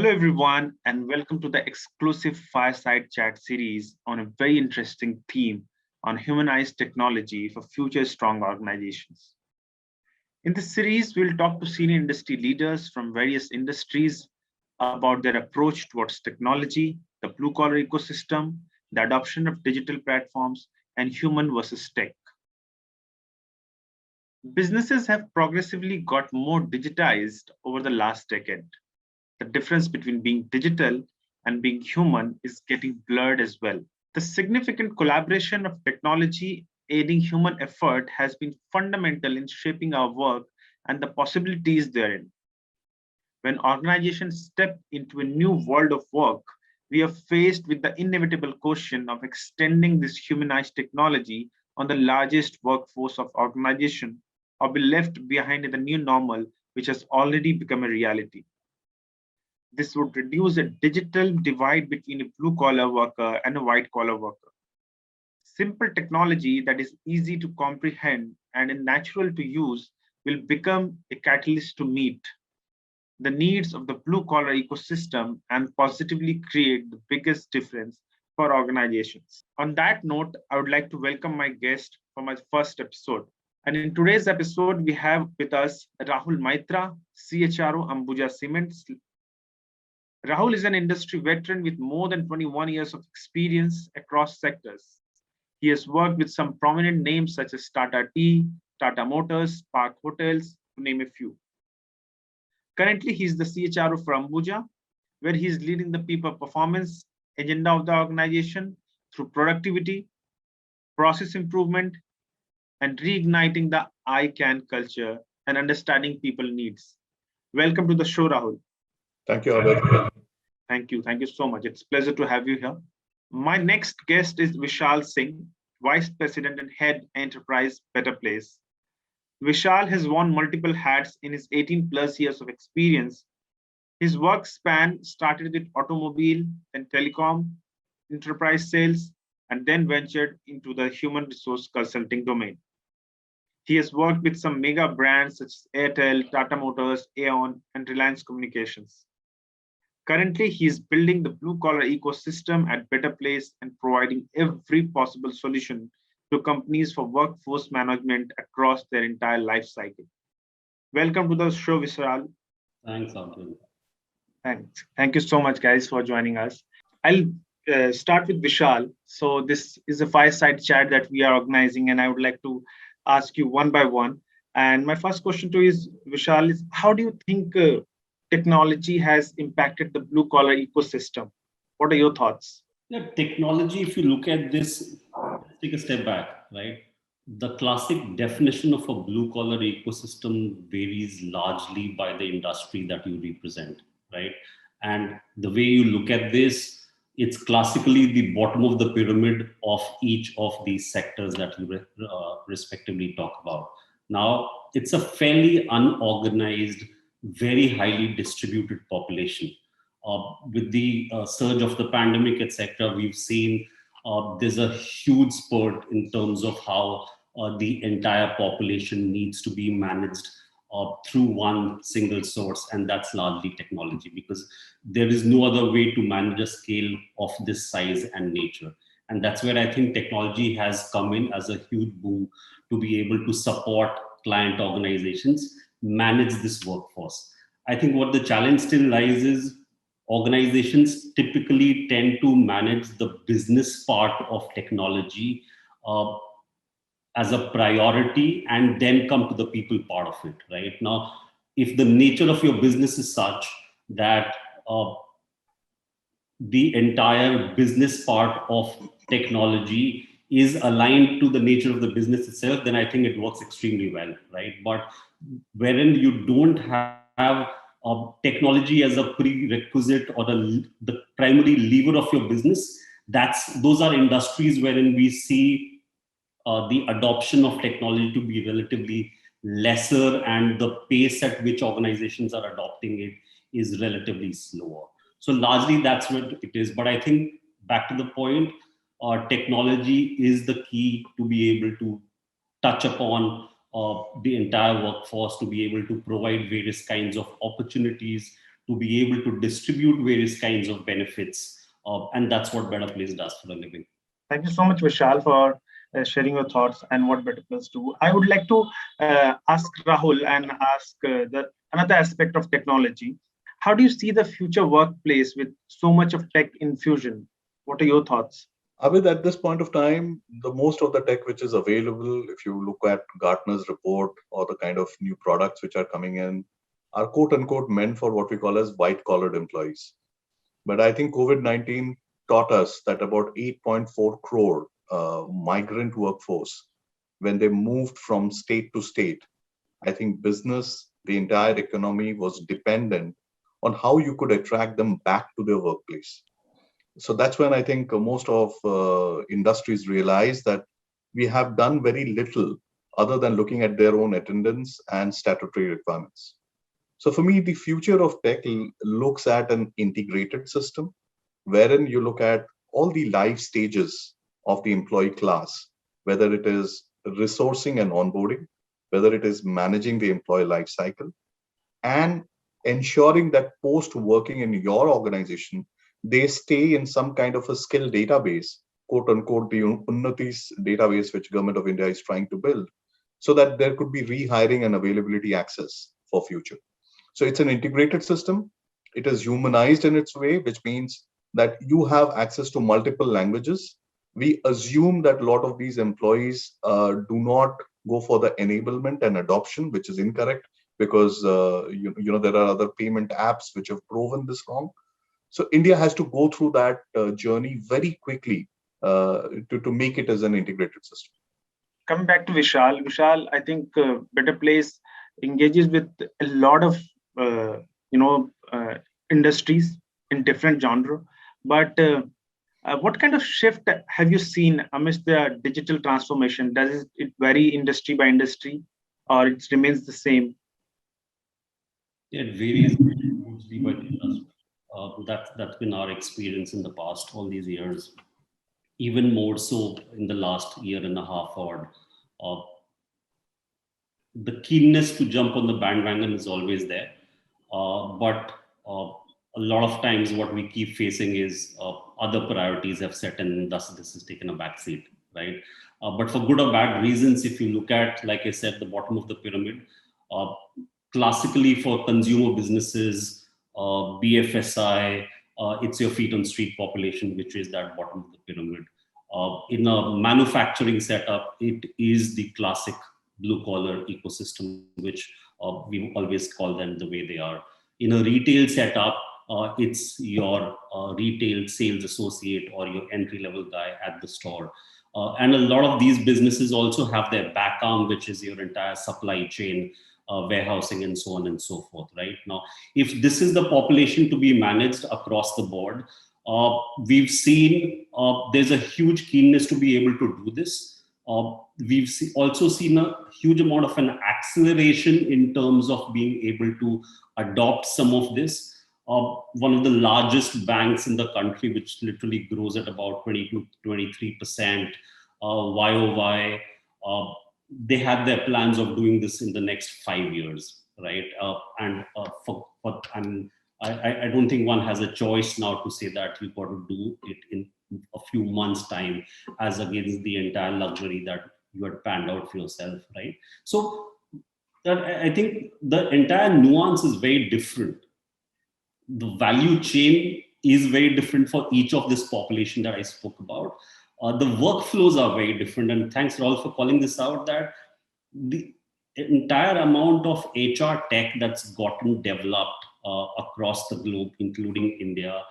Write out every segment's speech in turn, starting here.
Hello, everyone, and welcome to the exclusive Fireside Chat series on a very interesting theme on humanized technology for future strong organizations. In this series, we'll talk to senior industry leaders from various industries about their approach towards technology, the blue collar ecosystem, the adoption of digital platforms, and human versus tech. Businesses have progressively got more digitized over the last decade. The difference between being digital and being human is getting blurred as well. The significant collaboration of technology aiding human effort has been fundamental in shaping our work and the possibilities therein. When organizations step into a new world of work, we are faced with the inevitable question of extending this humanized technology on the largest workforce of organization or be left behind in the new normal, which has already become a reality. This would reduce a digital divide between a blue collar worker and a white collar worker. Simple technology that is easy to comprehend and natural to use will become a catalyst to meet the needs of the blue collar ecosystem and positively create the biggest difference for organizations. On that note, I would like to welcome my guest for my first episode. And in today's episode, we have with us Rahul Maitra, CHRO Ambuja Cements. Rahul is an industry veteran with more than 21 years of experience across sectors. He has worked with some prominent names such as Tata Tea, Tata Motors, Park Hotels, to name a few. Currently, he is the CHRO for Ambuja, where he is leading the people performance agenda of the organization through productivity, process improvement, and reigniting the I can culture and understanding people needs. Welcome to the show, Rahul. Thank you, Abhay. Thank you. Thank you so much. It's a pleasure to have you here. My next guest is Vishal Singh, Vice President and Head Enterprise Better Place. Vishal has worn multiple hats in his 18 plus years of experience. His work span started with automobile, then telecom, enterprise sales, and then ventured into the human resource consulting domain. He has worked with some mega brands such as Airtel, Tata Motors, Aeon, and Reliance Communications. Currently, he is building the blue collar ecosystem at Better Place and providing every possible solution to companies for workforce management across their entire life cycle. Welcome to the show, Vishal. Thanks, Abdul. Thanks. Thank you so much, guys, for joining us. I'll start with Vishal. So this is a fireside chat that we are organizing, and I would like to ask you one by one. And my first question to you is, Vishal, is how do you think technology has impacted the blue collar ecosystem? What are your thoughts? Yeah, technology, if you look at this, take a step back, right? The classic definition of a blue collar ecosystem varies largely by the industry that you represent, right? And the way you look at this, it's classically the bottom of the pyramid of each of these sectors that you respectively talk about. Now, it's a fairly unorganized, very highly distributed population. With the surge of the pandemic, etc., we've seen there's a huge spurt in terms of how the entire population needs to be managed through one single source, and that's largely technology, because there is no other way to manage a scale of this size and nature. And that's where I think technology has come in as a huge boom to be able to support client organizations manage this workforce. I think what the challenge still lies is organizations typically tend to manage the business part of technology as a priority and then come to the people part of it. Right now, if the nature of your business is such that the entire business part of technology is aligned to the nature of the business itself, then I think it works extremely well, right? But wherein you don't have technology as a prerequisite or the primary lever of your business, those are industries wherein we see the adoption of technology to be relatively lesser, and the pace at which organizations are adopting it is relatively slower. So largely that's what it is. But I think back to the point, technology is the key to be able to touch upon the entire workforce, to be able to provide various kinds of opportunities, to be able to distribute various kinds of benefits. And that's what Better Place does for a living. Thank you so much, Vishal, for sharing your thoughts and what Better Place do. I would like to ask Rahul and ask another aspect of technology. How do you see the future workplace with so much of tech infusion? What are your thoughts? Abid, at this point of time, the most of the tech which is available, if you look at Gartner's report or the kind of new products which are coming in, are quote unquote meant for what we call as white collared employees. But I think COVID-19 taught us that about 8.4 crore migrant workforce, when they moved from state to state, I think business, the entire economy was dependent on how you could attract them back to their workplace. So that's when I think most of industries realize that we have done very little other than looking at their own attendance and statutory requirements. So for me, the future of tech looks at an integrated system wherein you look at all the life stages of the employee class, whether it is resourcing and onboarding, whether it is managing the employee life cycle, and ensuring that post working in your organization, they stay in some kind of a skill database, quote unquote, the Unnati's database, which Government of India is trying to build, so that there could be rehiring and availability access for future. So it's an integrated system. It is humanized in its way, which means that you have access to multiple languages. We assume that a lot of these employees do not go for the enablement and adoption, which is incorrect because there are other payment apps which have proven this wrong. So India has to go through that journey very quickly to make it as an integrated system. Coming back to Vishal, I think Better Place engages with a lot of industries in different genre. But what kind of shift have you seen amidst the digital transformation? Does it vary industry by industry, or it remains the same? It varies hugely by the industry. That's been our experience in the past, all these years. Even more so in the last year and a half, or the keenness to jump on the bandwagon is always there. But a lot of times what we keep facing is other priorities have set in, and thus this has taken a backseat, right? But for good or bad reasons, if you look at, like I said, the bottom of the pyramid, classically for consumer businesses, BFSI, it's your feet on street population, which is that bottom of the pyramid. In a manufacturing setup, it is the classic blue collar ecosystem, which we always call them the way they are. In a retail setup, it's your retail sales associate or your entry level guy at the store. And a lot of these businesses also have their back arm, which is your entire supply chain, warehousing, and so on and so forth, right? Now, if this is the population to be managed across the board, we've seen there's a huge keenness to be able to do this. We've also seen a huge amount of an acceleration in terms of being able to adopt some of this. One of the largest banks in the country, which literally grows at about 22, 23% YOY, they had their plans of doing this in the next 5 years, right? I don't think one has a choice now to say that you've got to do it in a few months' time, as against the entire luxury that you had planned out for yourself, right? So that, I think the entire nuance is very different. The value chain is very different for each of this population that I spoke about. The workflows are very different. And thanks, Raul, for calling this out, that the entire amount of HR tech that's gotten developed across the globe, including India,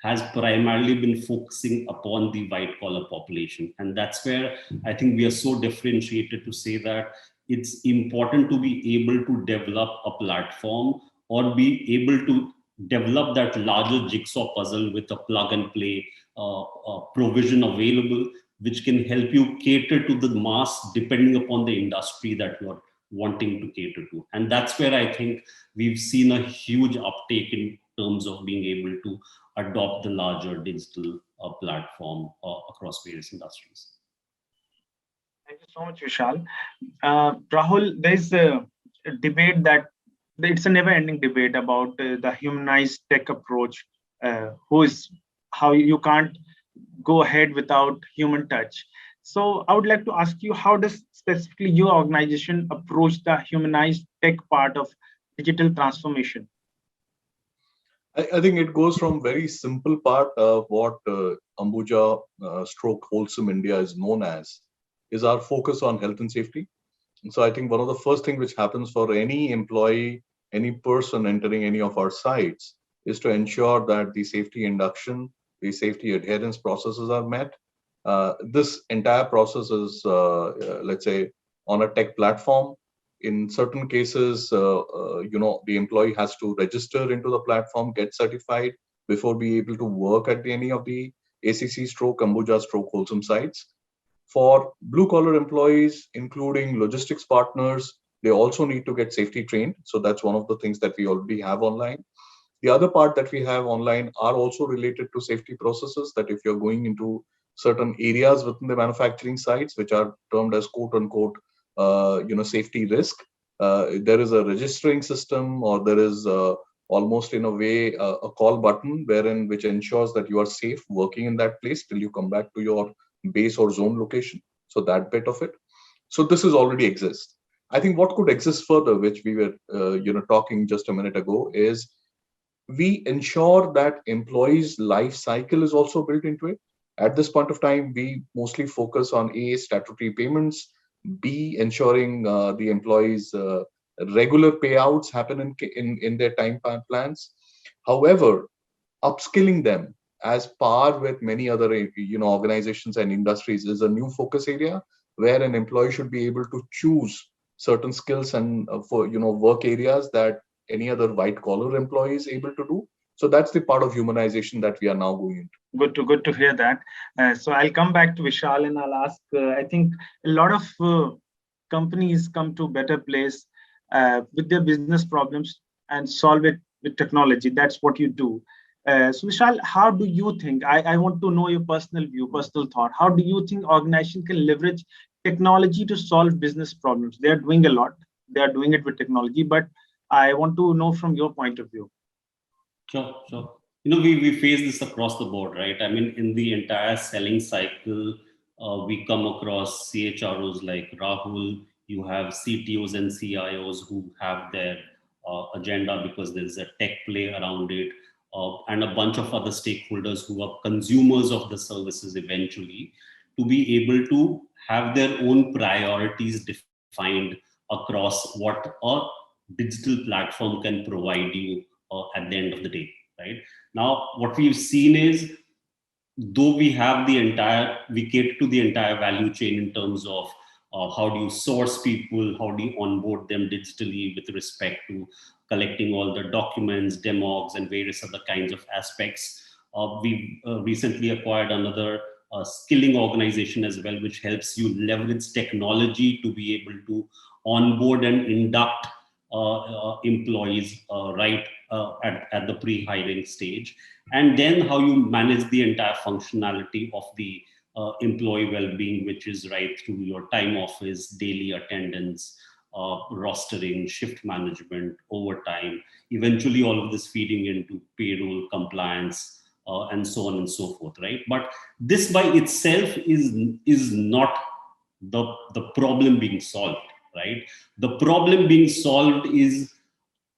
has primarily been focusing upon the white collar population. And that's where I think we are so differentiated to say that it's important to be able to develop a platform or be able to develop that larger jigsaw puzzle with a plug and play provision available, which can help you cater to the mass depending upon the industry that you're wanting to cater to. And that's where I think we've seen a huge uptake in terms of being able to adopt the larger digital platform across various industries. Thank you so much, Vishal. Rahul, there's a debate that it's a never-ending debate about the humanized tech approach. Who is how you can't go ahead without human touch. So I would like to ask you, how does specifically your organization approach the humanized tech part of digital transformation? I think it goes from very simple part of what Ambuja stroke Wholesome India is known as, is our focus on health and safety. So I think one of the first thing which happens for any employee, any person entering any of our sites, is to ensure that the safety induction, the safety adherence processes are met. This entire process is, let's say, on a tech platform. In certain cases, the employee has to register into the platform, get certified before be able to work at any of the ACC stroke, Ambuja stroke Wholesome sites. For blue collar employees, including logistics partners, they also need to get safety trained. So that's one of the things that we already have online. The other part that we have online are also related to safety processes, that if you're going into certain areas within the manufacturing sites, which are termed as quote unquote, safety risk, there is a registering system, or there is almost in a way a call button wherein which ensures that you are safe working in that place till you come back to your base or zone location. So that bit of it. So this is already exists. I think what could exist further, which we were talking just a minute ago, is we ensure that employees' life cycle is also built into it. At this point of time, we mostly focus on A, statutory payments, B, ensuring the employees' regular payouts happen in their time plans. However, upskilling them as par with many other organizations and industries is a new focus area, where an employee should be able to choose certain skills and for work areas that any other white collar employee is able to do. So that's the part of humanization that we are now going into. Good to hear that. So I'll come back to Vishal and I'll ask. I think a lot of companies come to a better place with their business problems and solve it with technology. That's what you do. So Vishal, how do you think? I want to know your personal view, personal thought. How do you think organization can leverage technology to solve business problems? They are doing a lot. They are doing it with technology, but I want to know from your point of view. Sure, sure. We face this across the board, right? I mean, in the entire selling cycle, we come across CHROs like Rahul. You have CTOs and CIOs who have their agenda because there's a tech play around it, and a bunch of other stakeholders who are consumers of the services eventually, to be able to have their own priorities defined across what a digital platform can provide you at the end of the day, right? Now, what we've seen is, though we cater to the entire value chain in terms of how do you source people, how do you onboard them digitally with respect to collecting all the documents, demogs, and various other kinds of aspects. We recently acquired another skilling organization as well, which helps you leverage technology to be able to onboard and induct employees right at the pre-hiring stage, and then how you manage the entire functionality of the employee well-being, which is right through your time office, daily attendance, rostering, shift management, overtime, eventually all of this feeding into payroll, compliance, and so on and so forth, right? But this by itself is not the problem being solved, right? The problem being solved is,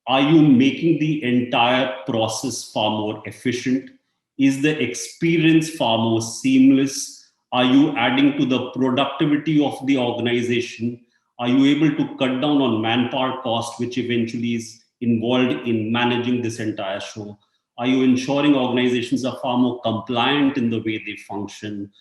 are you making the entire process far more efficient? Is the experience far more seamless? Are you adding to the productivity of the organization? Are you able to cut down on manpower cost, which eventually is involved in managing this entire show? Are you ensuring organizations are far more compliant in the way they function?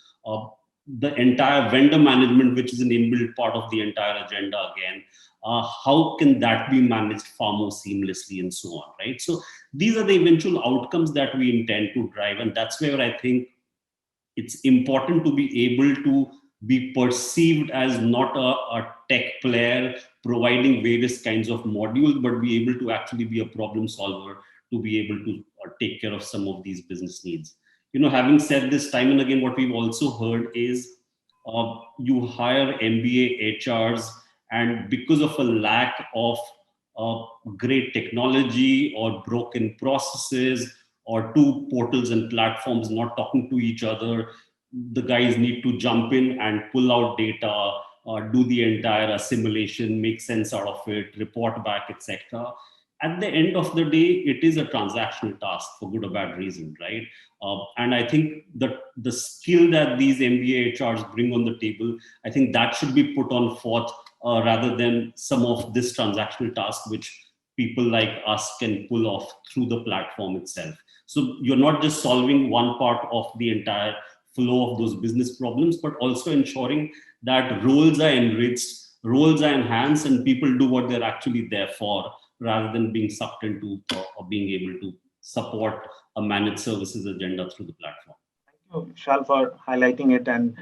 The entire vendor management, which is an inbuilt part of the entire agenda again, how can that be managed far more seamlessly, and so on, right? So these are the eventual outcomes that we intend to drive, and that's where I think it's important to be able to be perceived as not a tech player providing various kinds of modules, but be able to actually be a problem solver to be able to take care of some of these business needs. Having said this, time and again, what we've also heard is you hire MBA HRs, and because of a lack of great technology or broken processes or two portals and platforms not talking to each other. The guys need to jump in and pull out data, do the entire assimilation, make sense out of it, report back, etc. At the end of the day, it is a transactional task for good or bad reason, right? And I think that the skill that these MBA HRs bring on the table, I think that should be put on forth rather than some of this transactional task, which people like us can pull off through the platform itself. So you're not just solving one part of the entire flow of those business problems, but also ensuring that roles are enriched, roles are enhanced, and people do what they're actually there for, rather than being sucked into or being able to support a managed services agenda through the platform. Thank you, Vishal, for highlighting it and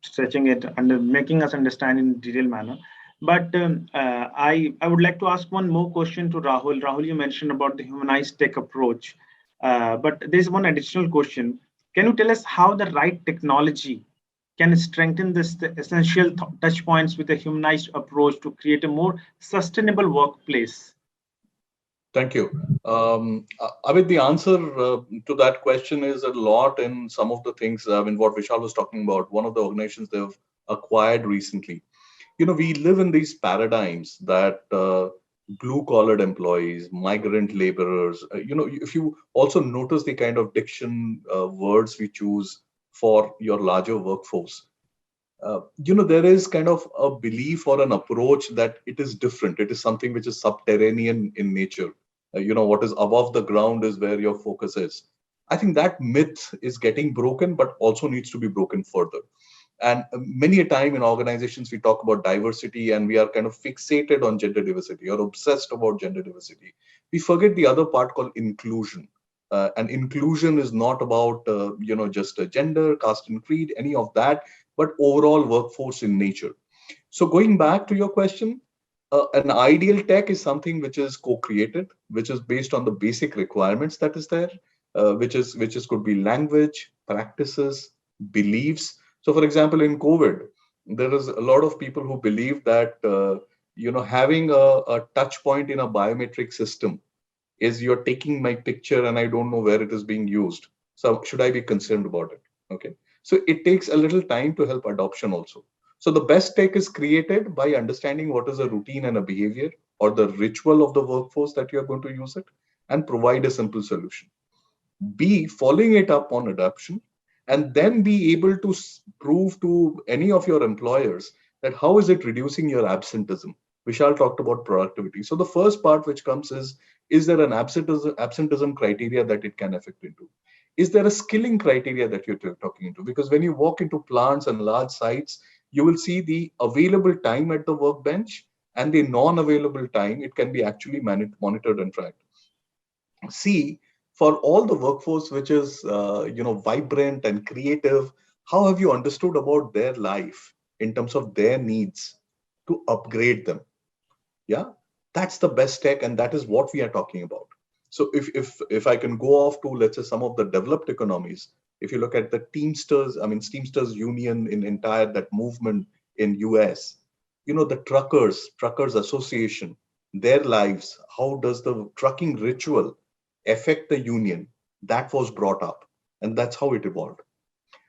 stretching it and making us understand in detailed manner. But I would like to ask one more question to Rahul. Rahul, you mentioned about the humanized tech approach, but there's one additional question. Can you tell us how the right technology can strengthen this the essential touch points with a humanized approach to create a more sustainable workplace? Thank you. Amit, the answer to that question is a lot in some of the things, what Vishal was talking about, one of the organizations they've acquired recently. We live in these paradigms that blue collared employees, migrant laborers, if you also notice the kind of diction words we choose for your larger workforce, there is kind of a belief or an approach that it is different. It is something which is subterranean in nature. What is above the ground is where your focus is. I think that myth is getting broken, but also needs to be broken further. And many a time in organizations, we talk about diversity and we are kind of fixated on gender diversity or obsessed about gender diversity. We forget the other part called inclusion. And inclusion is not about, just a gender, caste and creed, any of that, but overall workforce in nature. So going back to your question, an ideal tech is something which is co-created, which is based on the basic requirements that is there, which is could be language, practices, beliefs. So, for example, in COVID, there is a lot of people who believe that having a touch point in a biometric system is you're taking my picture and I don't know where it is being used. So, should I be concerned about it? Okay. So, it takes a little time to help adoption also. So, the best tech is created by understanding what is a routine and a behavior or the ritual of the workforce that you're going to use it and provide a simple solution. B, following it up on adoption, and then be able to prove to any of your employers that how is it reducing your absenteeism. Vishal talked about productivity. So the first part which comes is there an absenteeism criteria that it can affect into? Is there a skilling criteria that you're talking into? Because when you walk into plants and large sites, you will see the available time at the workbench and the non-available time. It can be actually monitored and tracked. C, for all the workforce which is vibrant and creative, how have you understood about their life in terms of their needs to upgrade them? Yeah, that's the best tech, and that is what we are talking about. So if I can go off to, let's say, some of the developed economies, if you look at the Teamsters Union in entire that movement in US, the truckers association, their lives, how does the trucking ritual affect the union? That was brought up, and that's how it evolved.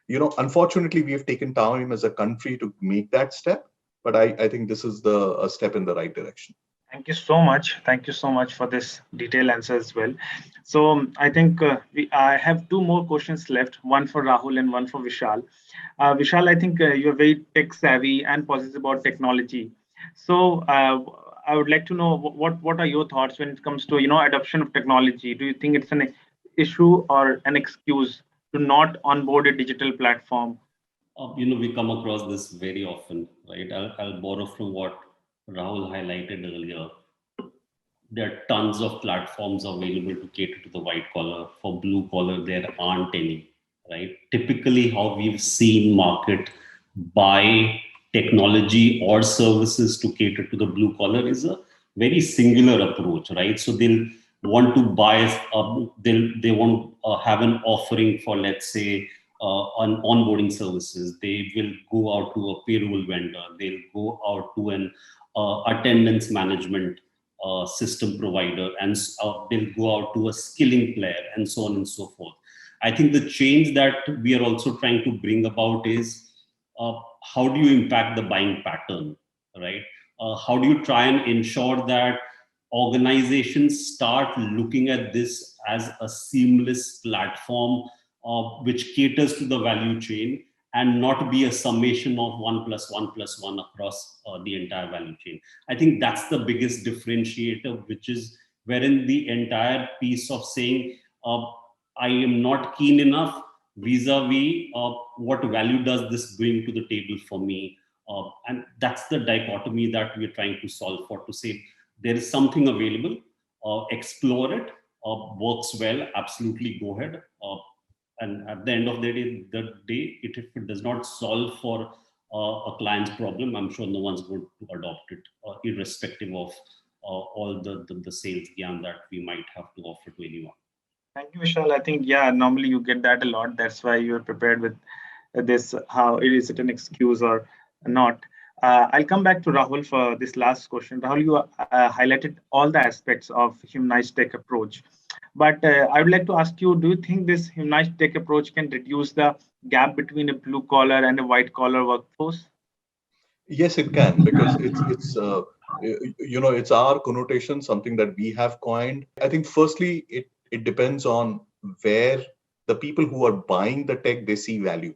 Unfortunately, we have taken time as a country to make that step, but I think this is a step in the right direction. Thank you so much. Thank you so much for this detailed answer as well. So I think I have two more questions left, one for Rahul and one for Vishal. Vishal, I think you're very tech savvy and positive about technology. So I would like to know what are your thoughts when it comes to adoption of technology? Do you think it's an issue or an excuse to not onboard a digital platform? We come across this very often, right? I'll borrow from what Rahul highlighted earlier. There are tons of platforms available to cater to the white collar. For blue collar, there aren't any, right? Typically, how we've seen market buy technology or services to cater to the blue collar is a very singular approach, right? So they'll want to buy, they want have an offering for, let's say, on onboarding services. They will go out to a payroll vendor. They'll go out to an attendance management system provider, and they'll go out to a skilling player, and so on and so forth. I think the change that we are also trying to bring about is how do you impact the buying pattern, right? How do you try and ensure that organizations start looking at this as a seamless platform which caters to the value chain, and not be a summation of 1+1+1 across the entire value chain. I think that's the biggest differentiator, which is wherein the entire piece of saying, I am not keen enough vis-a-vis what value does this bring to the table for me. And that's the dichotomy that we're trying to solve for, to say there is something available, explore it, works well, absolutely go ahead. And at the end of the day, if it does not solve for a client's problem, I'm sure no one's going to adopt it, irrespective of all the sales gyan that we might have to offer to anyone. Thank you, Vishal. I think, yeah, normally you get that a lot. That's why you're prepared with this, how is it an excuse or not. I'll come back to Rahul for this last question. Rahul, you highlighted all the aspects of humanized tech approach. But I would like to ask you, do you think this humanized tech approach can reduce the gap between a blue collar and a white collar workforce? Yes, it can, because it's our connotation, something that we have coined. I think firstly, it depends on where the people who are buying the tech, they see value.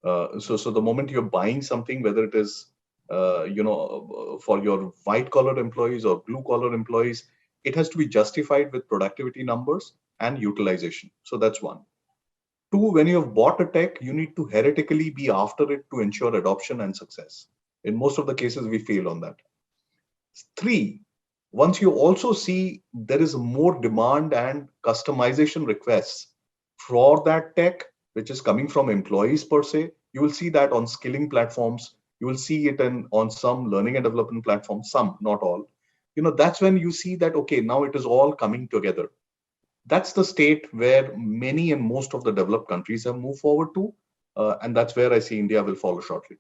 So the moment you're buying something, whether it is for your white collar employees or blue collar employees, it has to be justified with productivity numbers and utilization. So that's one. Two, when you have bought a tech, you need to heretically be after it to ensure adoption and success. In most of the cases, we fail on that. Three, once you also see there is more demand and customization requests for that tech, which is coming from employees per se, you will see that on skilling platforms. You will see it on some learning and development platforms, some, not all. That's when you see that, okay, now it is all coming together. That's the state where many and most of the developed countries have moved forward to. And that's where I see India will follow shortly.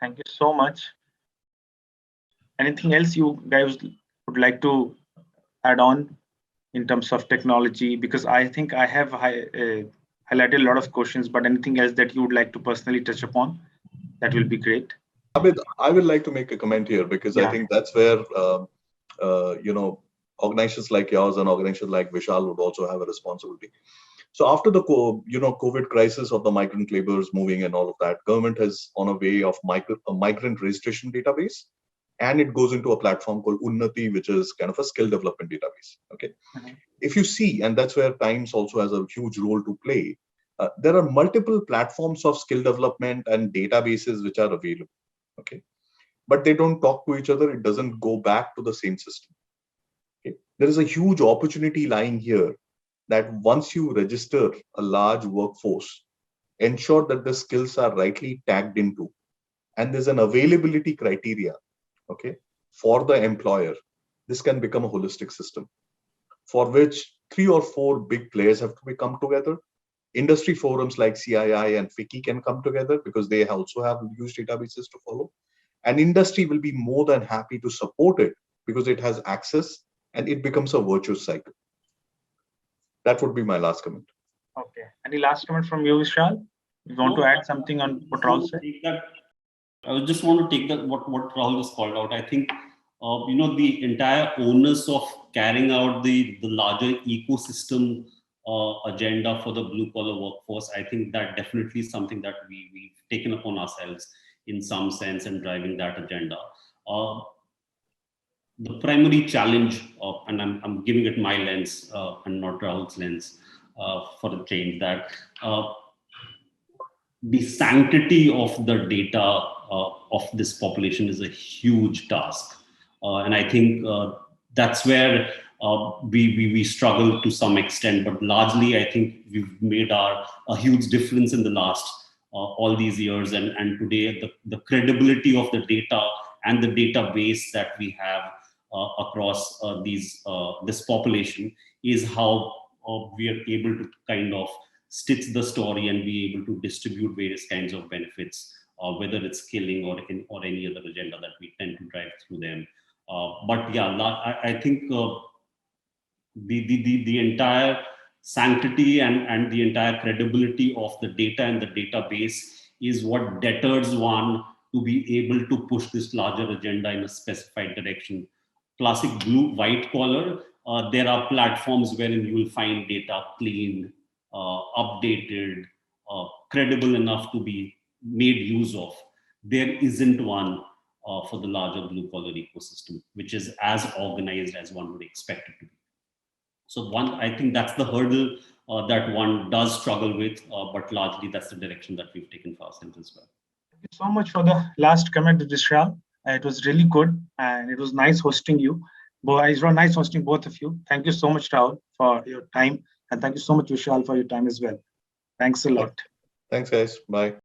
Thank you so much. Anything else you guys would like to add on in terms of technology? Because I think I have highlighted a lot of questions, but anything else that you would like to personally touch upon, that will be great. Abid, I would like to make a comment here, because I think that's where, organizations like yours and organizations like Vishal would also have a responsibility. So after the COVID crisis of the migrant laborers moving and all of that, government has on a way of a migrant registration database, and it goes into a platform called Unnati, which is kind of a skill development database. Okay, if you see, and that's where Times also has a huge role to play. There are multiple platforms of skill development and databases which are available. Okay, but they don't talk to each other. It doesn't go back to the same system. Okay, there is a huge opportunity lying here, that once you register a large workforce, ensure that the skills are rightly tagged into, and there's an availability criteria, okay, for the employer. This can become a holistic system, for which 3 or 4 big players have to come together. Industry forums like CII and FICCI can come together, because they also have huge databases to follow. And industry will be more than happy to support it, because it has access and it becomes a virtuous cycle. That would be my last comment. Okay. Any last comment from you, Vishal? You want to add something on what Rahul said? I just want to take that what Rahul has called out. I think the entire onus of carrying out the larger ecosystem agenda for the blue collar workforce, I think that definitely is something that we've taken upon ourselves in some sense, and driving that agenda. The primary challenge, and I'm giving it my lens and not Rahul's lens for the change, that the sanctity of the data of this population is a huge task. And I think that's where we struggle to some extent, but largely I think we've made a huge difference in the last all these years. And today the credibility of the data and the database that we have across this population is how we are able to kind of stitch the story and be able to distribute various kinds of benefits, whether it's skilling or any other agenda that we tend to drive through them. But yeah, I think the entire sanctity and the entire credibility of the data and the database is what deters one to be able to push this larger agenda in a specified direction. Classic blue white collar, there are platforms wherein you will find data clean, updated, credible enough to be made use of. There isn't one for the larger blue collar ecosystem, which is as organized as one would expect it to be. So I think that's the hurdle that one does struggle with, but largely that's the direction that we've taken for ourselves as well. Thank you so much for the last comment, Vishal. It was really good, and it was nice hosting you. It was nice hosting both of you. Thank you so much, Rahul, for your time, and thank you so much, Vishal, for your time as well. Thanks a lot. Thanks, guys. Bye.